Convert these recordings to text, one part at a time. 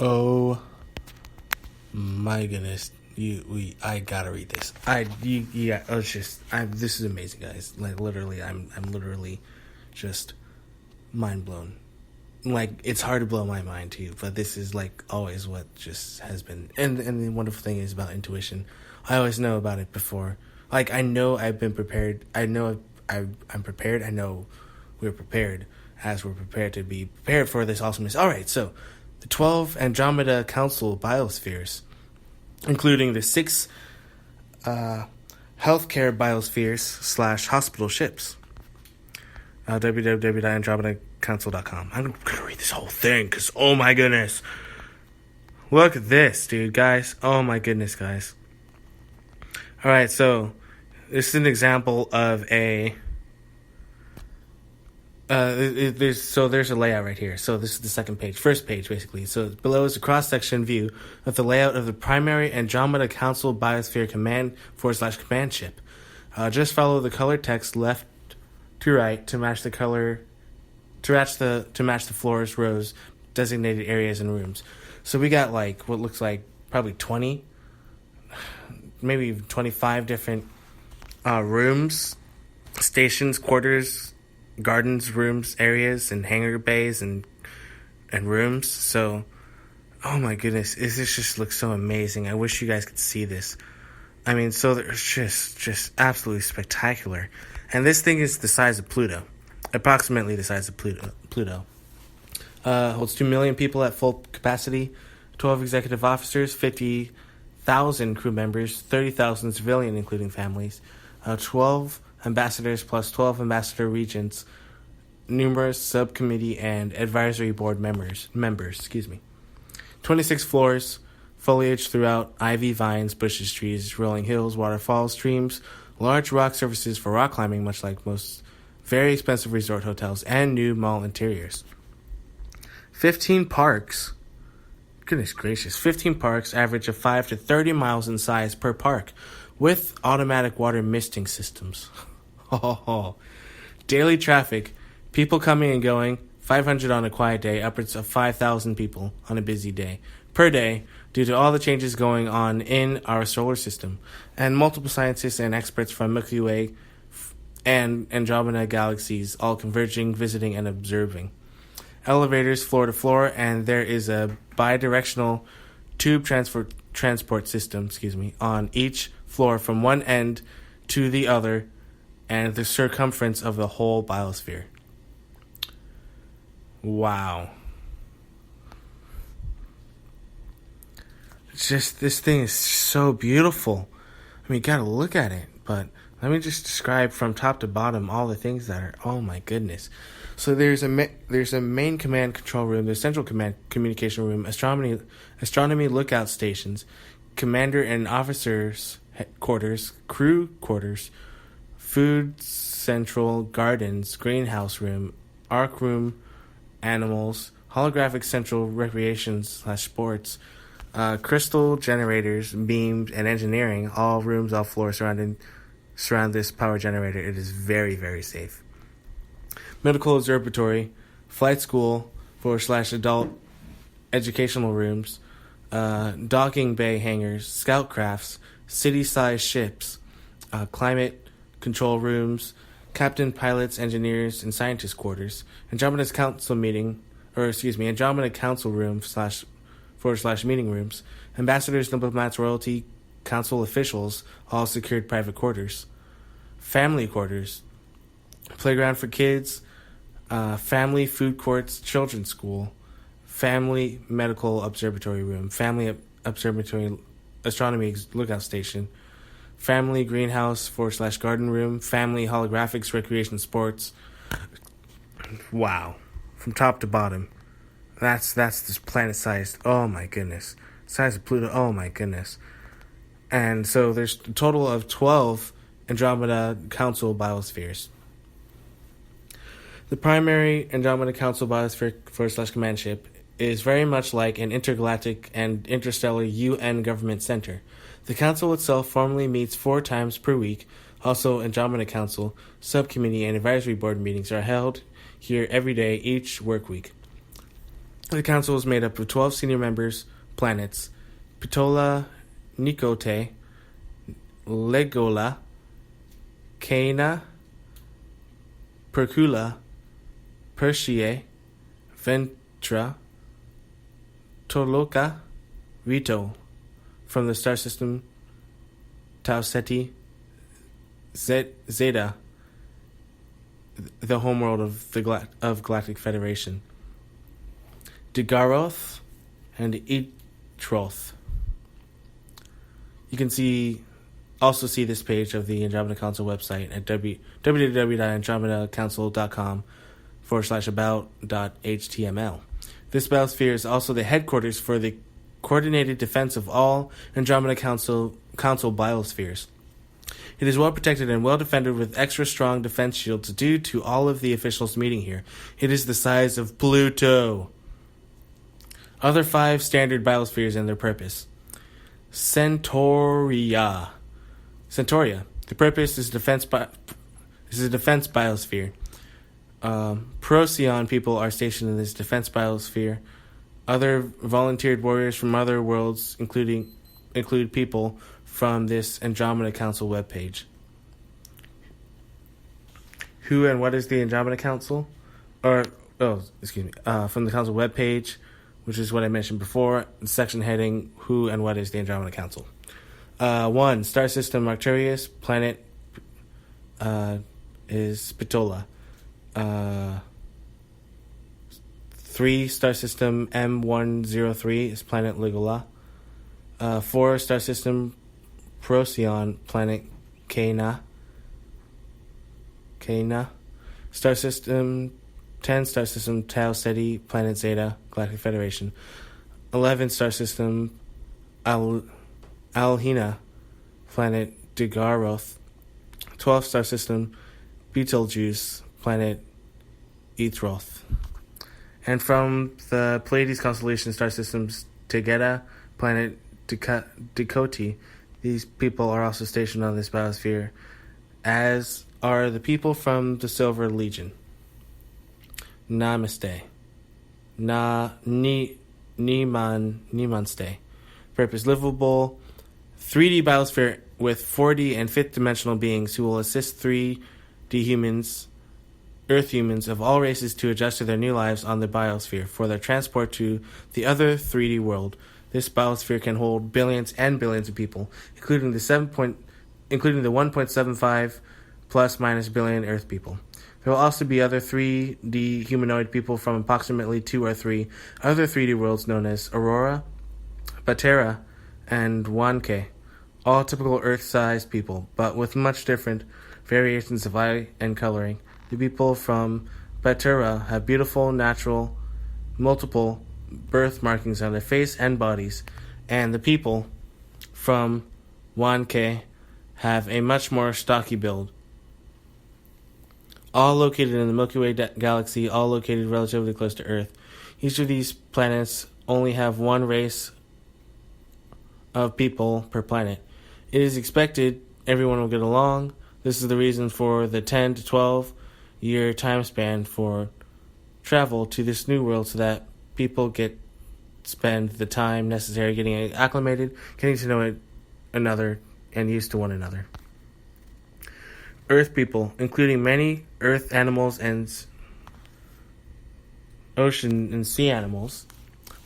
Oh my goodness. I gotta read this. This is amazing, guys. Like, literally, I'm literally just mind blown. Like, it's hard to blow my mind too, but this is like always what just has been. And the wonderful thing is about intuition. I always know about it before. Like, I know I've been prepared. I know I'm prepared. I know we're prepared as we're prepared to be prepared for this awesomeness. All right, so the 12 Andromeda Council biospheres, including the 6 healthcare biospheres / hospital ships. www.andromedacouncil.com. I'm gonna read this whole thing because, oh my goodness, look at this, dude, guys. Oh my goodness, guys. All right, so this is an example of a. There's a layout right here. So this is the first page basically. So below is a cross-section view of the layout of the primary Andromeda Council Biosphere Command / Command ship. Just follow the color text left to right to match the floors, rows, designated areas, and rooms. So we got like what looks like probably 20, maybe 25 different rooms, stations, quarters, gardens, rooms, areas, and hangar bays and rooms. So, oh my goodness, this just looks so amazing. I wish you guys could see this. I mean, so there's just absolutely spectacular. And this thing is the size of Pluto, approximately the size of Pluto. Holds 2 million people at full capacity, 12 executive officers, 50,000 crew members, 30,000 civilian, including families, 12 ambassadors plus 12 ambassador regents, numerous subcommittee and advisory board members. 26 floors, foliage throughout, ivy, vines, bushes, trees, rolling hills, waterfalls, streams, large rock surfaces for rock climbing, much like most very expensive resort hotels, and new mall interiors. 15 parks. Goodness gracious. 15 parks, average of 5 to 30 miles in size per park, with automatic water misting systems. Daily traffic, people coming and going, 500 on a quiet day, upwards of 5,000 people on a busy day per day, due to all the changes going on in our solar system, and multiple scientists and experts from Milky Way and Andromeda galaxies all converging, visiting, and observing. Elevators floor to floor, and there is a bidirectional tube transport system, on each floor from one end to the other, and the circumference of the whole biosphere. Wow. It's just, this thing is so beautiful. I mean, you gotta look at it, but let me just describe from top to bottom all the things that are, oh my goodness. So there's a main command control room, there's central command communication room, astronomy lookout stations, commander and officers quarters, crew quarters, food central, gardens, greenhouse room, arc room, animals, holographic central, recreations / sports, crystal generators, beams, and engineering. All rooms, all floors surround this power generator. It is very, very safe. Medical observatory, flight school / adult educational rooms, docking bay hangars, scout crafts, city-sized ships, climate control rooms, captain, pilots, engineers, and scientists' quarters, Andromeda Council room / meeting rooms, ambassadors, diplomats, royalty, council officials, all secured private quarters, family quarters, playground for kids, family food courts, children's school, family medical observatory room, family observatory astronomy lookout station, family greenhouse / garden room, family holographics, recreation, sports. Wow. From top to bottom. That's this planet sized. Oh my goodness. Size of Pluto. Oh my goodness. And so there's a total of 12 Andromeda Council biospheres. The primary Andromeda Council biosphere / command ship is very much like an intergalactic and interstellar UN government center. The council itself formally meets 4 times per week. Also, Andromeda Council, subcommittee, and advisory board meetings are held here every day each work week. The council is made up of 12 senior members planets: Pitola, Nikote, Legola, Caina, Percula, Perseae, Ventra, Toloka, Rito, from the star system Tau Ceti, Zeta, the homeworld of the Galactic Federation, Digaroth, and Etroth. You can also see this page of the Andromeda Council website at www.andromedacouncil.com/about.html. This biosphere is also the headquarters for the coordinated defense of all Andromeda Council biospheres. It is well protected and well defended with extra strong defense shields due to all of the officials meeting here. It is the size of Pluto. Other 5 standard biospheres and their purpose. Centauria. The purpose is a defense biosphere. Procyon people are stationed in this defense biosphere. Other volunteered warriors from other worlds include people from this Andromeda Council webpage. Who and what is the Andromeda Council? From the Council webpage, which is what I mentioned before, the section heading, Who and what is the Andromeda Council? 1. Star system Arcturus. Planet is Pitola. 3. Star system M103 is planet Legola. 4. Star system Procyon, planet Caina. Star system 10. Star system Tau Ceti, planet Zeta, Galactic Federation. 11. Star system Alhina, planet Digaroth. 12. Star system Betelgeuse, planet Etroth. And from the Pleiades constellation star systems, Tegeta, planet Ducati, these people are also stationed on this biosphere, as are the people from the Silver Legion. Namaste. Nimanste. Purpose: livable 3D biosphere with 4D and 5th dimensional beings who will assist 3D humans, Earth humans of all races, to adjust to their new lives on the biosphere for their transport to the other 3D world. This biosphere can hold billions and billions of people, including the 1.75 plus minus billion Earth people. There will also be other 3D humanoid people from approximately 2 or 3 other 3D worlds known as Aurora, Batera, and Wanke, all typical Earth-sized people, but with much different variations of eye and coloring. The people from Batera have beautiful, natural, multiple birth markings on their face and bodies, and the people from Wanke have a much more stocky build. All located in the Milky Way galaxy, all located relatively close to Earth. Each of these planets only have one race of people per planet. It is expected everyone will get along. This is the reason for the 10 to 12 year time span for travel to this new world, so that people spend the time necessary getting acclimated, getting to know another, and used to one another. Earth people, including many earth animals and ocean and sea animals,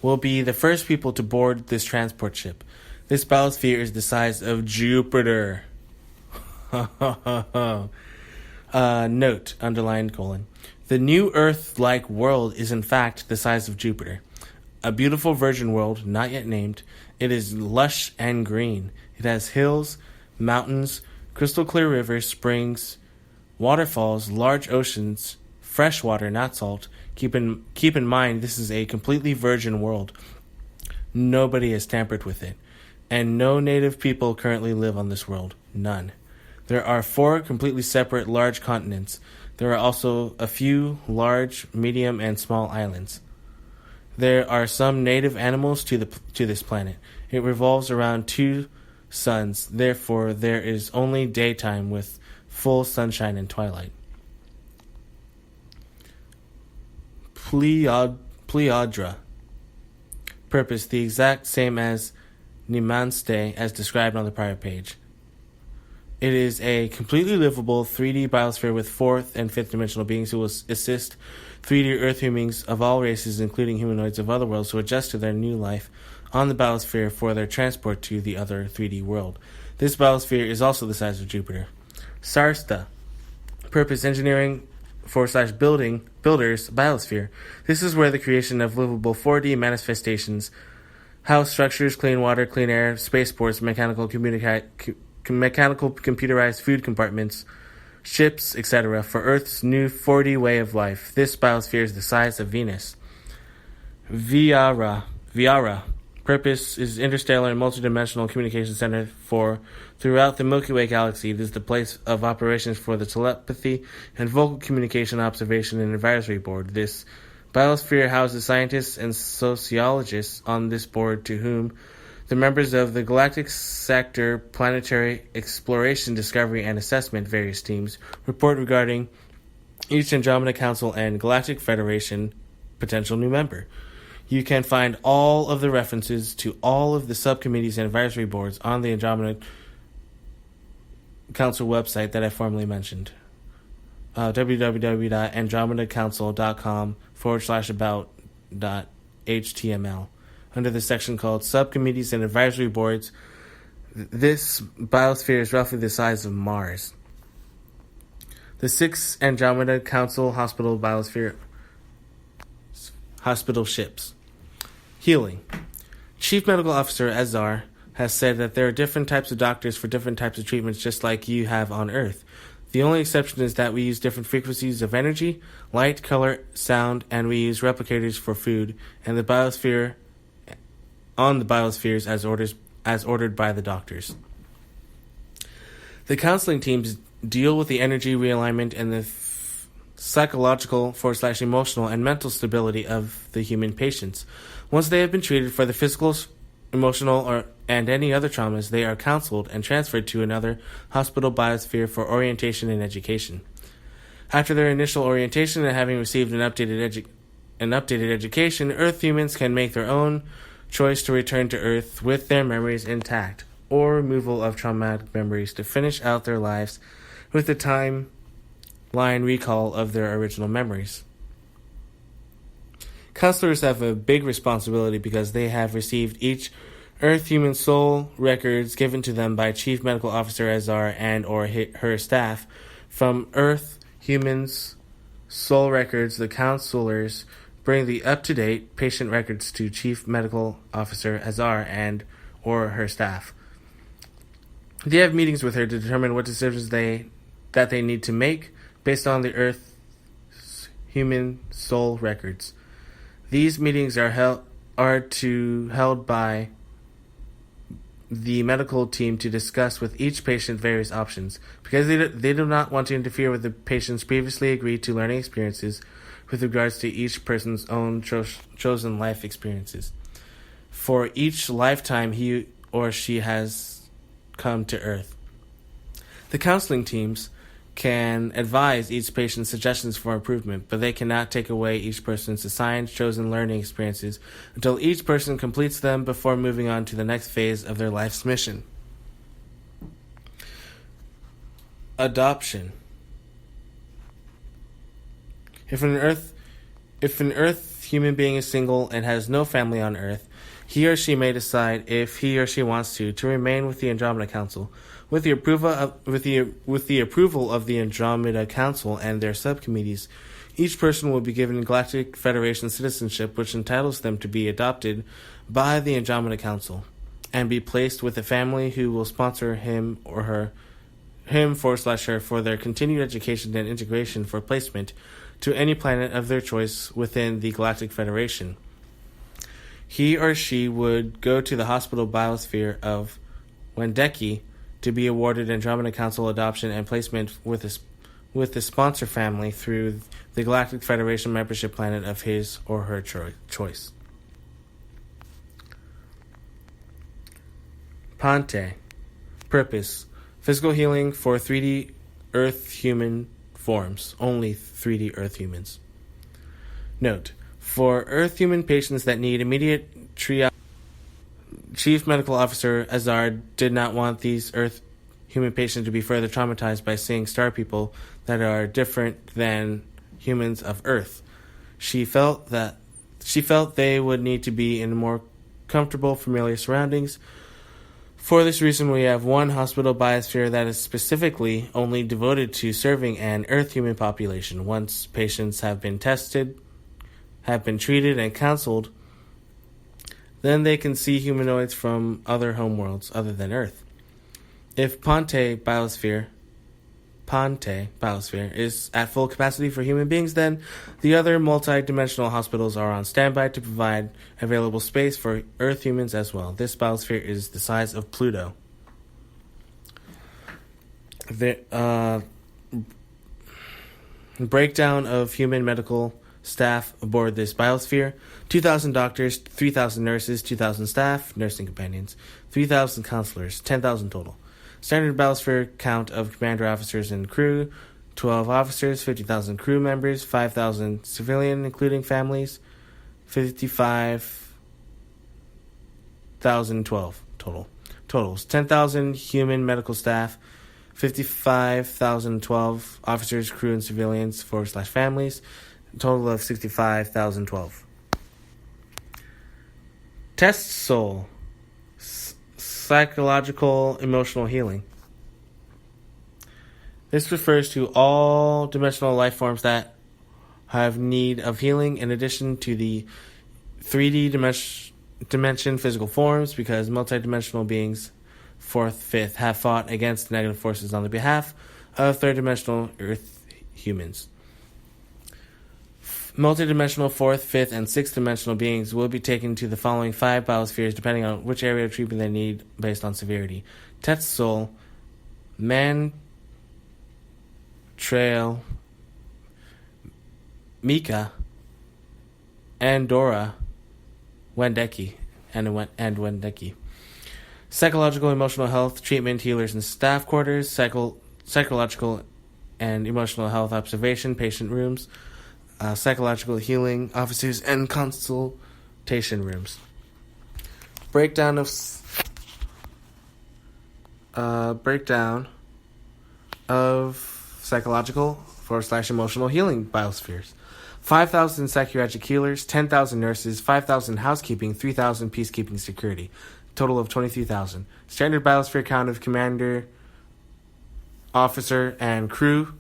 will be the first people to board this transport ship. This biosphere is the size of Jupiter. Note, underlined colon. The new Earth-like world is in fact the size of Jupiter. A beautiful virgin world, not yet named. It is lush and green. It has hills, mountains, crystal clear rivers, springs, waterfalls, large oceans, fresh water, not salt. Keep in mind, this is a completely virgin world. Nobody has tampered with it, and no native people currently live on this world. None. There are 4 completely separate large continents. There are also a few large, medium, and small islands. There are some native animals to this planet. It revolves around 2 suns. Therefore, there is only daytime with full sunshine and twilight. Pleiadra. Purpose: the exact same as Nimanste as described on the prior page. It is a completely livable 3D biosphere with fourth and fifth dimensional beings who will assist 3D Earth humans of all races, including humanoids of other worlds, to adjust to their new life on the biosphere for their transport to the other 3D world. This biosphere is also the size of Jupiter. Sarsta. Purpose: engineering / builders biosphere. This is where the creation of livable 4D manifestations, house structures, clean water, clean air, spaceports, mechanical computerized food compartments, ships, etc. for Earth's new 4D way of life. This biosphere is the size of Venus. Viara. Purpose is interstellar and multidimensional communication center for throughout the Milky Way galaxy. It is the place of operations for the telepathy and vocal communication observation and advisory board. This biosphere houses scientists and sociologists on this board, to whom the members of the Galactic Sector Planetary Exploration, Discovery, and Assessment various teams report regarding each Andromeda Council and Galactic Federation potential new member. You can find all of the references to all of the subcommittees and advisory boards on the Andromeda Council website that I formerly mentioned. www.andromedacouncil.com/about.html. Under the section called Subcommittees and Advisory Boards, this biosphere is roughly the size of Mars. The 6th Andromeda Council Hospital Biosphere Hospital Ships. Healing. Chief Medical Officer Azar has said that there are different types of doctors for different types of treatments, just like you have on Earth. The only exception is that we use different frequencies of energy, light, color, sound, and we use replicators for food and the biosphere on the biospheres as ordered by the doctors. The counseling teams deal with the energy realignment and the psychological / emotional and mental stability of the human patients. Once they have been treated for the physical, emotional, and any other traumas, they are counseled and transferred to another hospital biosphere for orientation and education. After their initial orientation and having received an updated education, Earth humans can make their own choice to return to Earth with their memories intact, or removal of traumatic memories to finish out their lives with the timeline recall of their original memories. Counselors have a big responsibility because they have received each Earth human soul records given to them by Chief Medical Officer Azar and or her staff. From Earth humans' soul records, the counselors bring the up-to-date patient records to Chief Medical Officer Azar and or her staff. They have meetings with her to determine what decisions they need to make based on the Earth's human soul records. These meetings are held by the medical team to discuss with each patient various options, because they do not want to interfere with the patient's previously agreed to learning experiences with regards to each person's own chosen life experiences. For each lifetime he or she has come to Earth. The counseling teams can advise each patient's suggestions for improvement, but they cannot take away each person's assigned chosen learning experiences until each person completes them before moving on to the next phase of their life's mission. Adoption. If an Earth human being is single and has no family on Earth, he or she may decide, if he or she wants to remain with the Andromeda Council. With the approval of the Andromeda Council and their subcommittees, each person will be given Galactic Federation citizenship, which entitles them to be adopted by the Andromeda Council and be placed with a family who will sponsor him or her for their continued education and integration for placement to any planet of their choice within the Galactic Federation. He or she would go to the hospital biosphere of Wendeki to be awarded Andromeda Council adoption and placement with the sponsor family through the Galactic Federation membership planet of his or her choice. Pante. Purpose: physical healing for 3D Earth human forms. Only 3D Earth humans. Note: for Earth human patients that need immediate Chief Medical Officer Azar did not want these Earth human patients to be further traumatized by seeing star people that are different than humans of Earth. She felt they would need to be in more comfortable, familiar surroundings. For this reason, we have one hospital biosphere that is specifically only devoted to serving an Earth human population. Once patients have been tested, have been treated, and counseled, then they can see humanoids from other homeworlds other than Earth. If Ponte Biosphere is at full capacity for human beings, then the other multi-dimensional hospitals are on standby to provide available space for Earth humans as well. This biosphere is the size of Pluto. The breakdown of human medical staff aboard this biosphere: 2,000 doctors, 3,000 nurses, 2,000 staff, nursing companions, 3,000 counselors, 10,000 total. Standard biosphere count of commander officers and crew: 12 officers, 50,000 crew members, 5,000 civilian including families, 55,012 total. Totals: 10,000 human medical staff, 55,012 officers, crew, and civilians / families, a total of 65,012. Test Soul. Psychological emotional healing. This refers to all dimensional life forms that have need of healing in addition to the 3D dimension physical forms, because multidimensional beings, 4th, 5th, have fought against negative forces on the behalf of third dimensional Earth humans. Multidimensional 4th, 5th, and 6th dimensional beings will be taken to the following 5 biospheres depending on which area of treatment they need based on severity: Tetzel, Trail, Mika, Andorra, Wendeki, and Wendeki. Psychological emotional health treatment healers and staff quarters, psychological and emotional health observation patient rooms, psychological healing offices, and consultation rooms. Breakdown of psychological / emotional healing biospheres: 5,000 psychiatric healers, 10,000 nurses, 5,000 housekeeping, 3,000 peacekeeping security, total of 23,000. Standard biosphere count of commander, officer, and crew: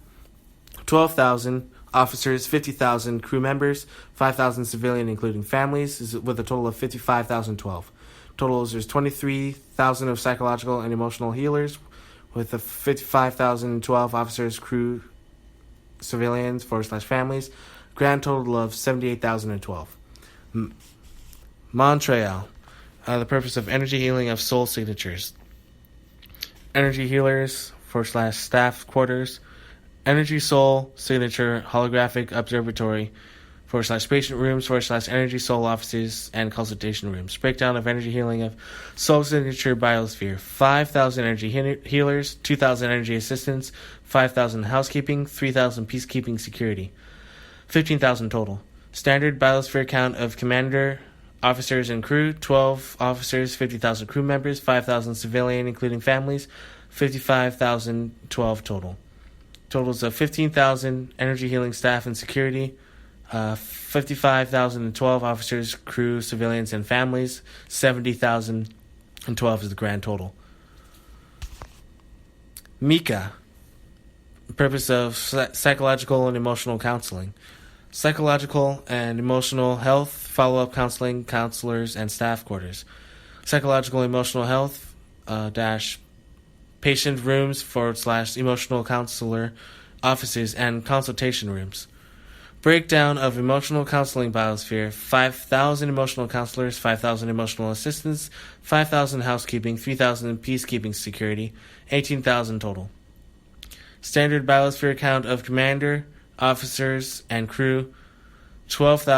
12,000 officers, 50,000 crew members, 5,000 civilian including families, with a total of 55,012. Totals: there's 23,000 of psychological and emotional healers, with the 55,012 officers, crew, civilians / families, grand total of 78,012. Montreal. The purpose of energy healing of soul signatures: energy healers / staff quarters, energy soul signature holographic observatory / patient rooms / energy soul offices and consultation rooms. Breakdown of energy healing of soul signature biosphere: 5,000 energy healers, 2,000 energy assistants, 5,000 housekeeping, 3,000 peacekeeping security, 15,000 total. Standard biosphere count of commander, officers, and crew: 12 officers, 50,000 crew members, 5,000 civilian including families, 55,012 total. Totals of 15,000 energy healing staff and security, 55,012 officers, crew, civilians, and families, 70,012 is the grand total. Mika. Purpose of psychological and emotional counseling: psychological and emotional health, follow-up counseling, counselors, and staff quarters. Psychological emotional health patient rooms / emotional counselor offices and consultation rooms. Breakdown of emotional counseling biosphere: 5,000 emotional counselors, 5,000 emotional assistants, 5,000 housekeeping, 3,000 peacekeeping security, 18,000 total. Standard biosphere count of commander, officers, and crew: 12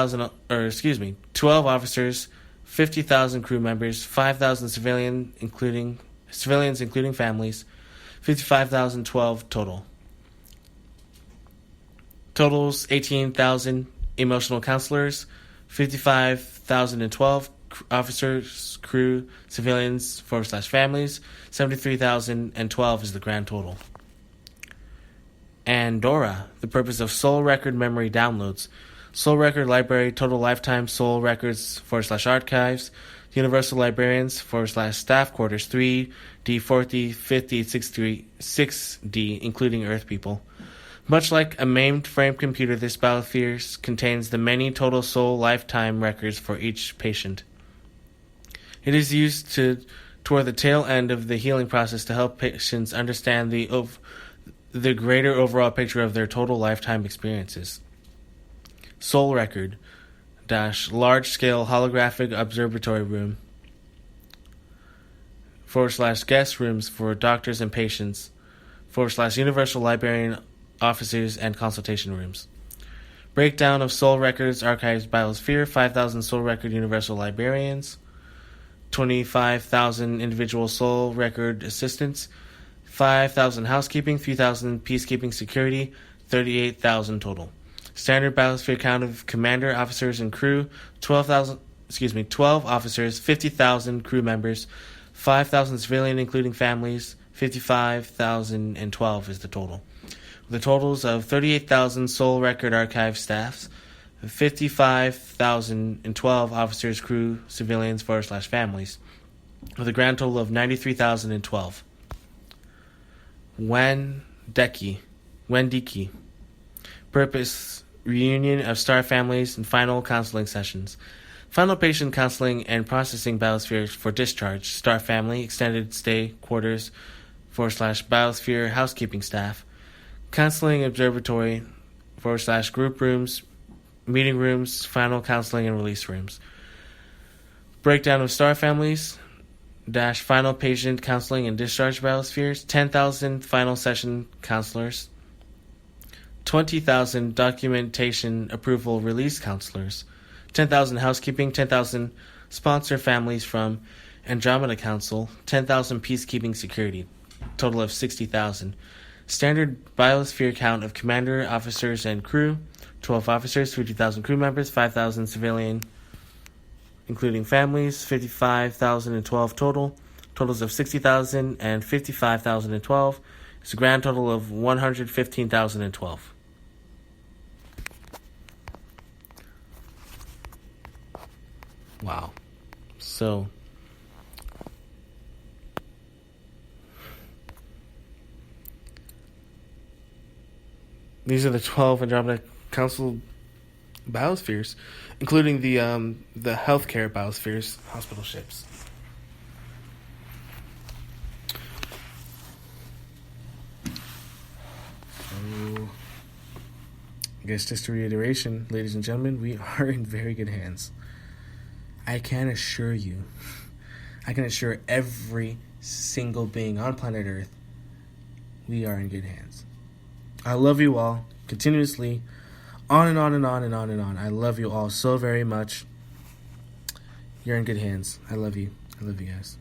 officers, 50,000 crew members, 5,000 civilians including families, 55,012 total. Totals: 18,000 emotional counselors, 55,012 officers, crew, civilians, /families. 73,012 is the grand total. Andorra, the purpose of Soul Record memory downloads. Soul Record Library, total lifetime Soul Records /archives. Universal Librarians /staff quarters 3D, 4D, 5D, 6D, including Earth people. Much like a mainframe computer, this biosphere contains the many total soul lifetime records for each patient. It is used toward the tail end of the healing process to help patients understand the greater overall picture of their total lifetime experiences. Soul Record - large-scale holographic observatory room / guest rooms for doctors and patients / universal librarian officers and consultation rooms. Breakdown of Soul Records archives biosphere: 5,000 Soul Record universal librarians, 25,000 individual Soul Record assistants, 5,000 housekeeping, 3,000 peacekeeping security, 38,000 total. Standard biosphere count of commander, officers, and crew: 12 officers, 50,000 crew members, 5,000 civilian including families, 55,012 is the total. The totals of 38,000 Soul Record archive staffs, 55,012 officers, crew, civilians, /families, with a grand total of 93,012. Wendeki. Purpose: reunion of star families and final counseling sessions. Final patient counseling and processing biosphere for discharge. Star family, extended stay quarters /biosphere housekeeping staff. Counseling observatory / group rooms, meeting rooms, final counseling and release rooms. Breakdown of star families - final patient counseling and discharge biospheres: 10,000 final session counselors, 20,000 documentation approval release counselors, 10,000 housekeeping, 10,000 sponsor families from Andromeda Council, 10,000 peacekeeping security, total of 60,000. Standard biosphere count of commander, officers, and crew: 12 officers, 50,000 crew members, 5,000 civilian, including families, 55,012 total. Totals of 60,000 and 55,012. It's a grand total of 115,012. Wow. So, these are the 12 Andromeda Council biospheres, including the healthcare biospheres, hospital ships. So, I guess just a reiteration, ladies and gentlemen, we are in very good hands. I can assure every single being on planet Earth, we are in good hands. I love you all continuously, on and on and on and on and on. I love you all so very much. You're in good hands. I love you. I love you guys.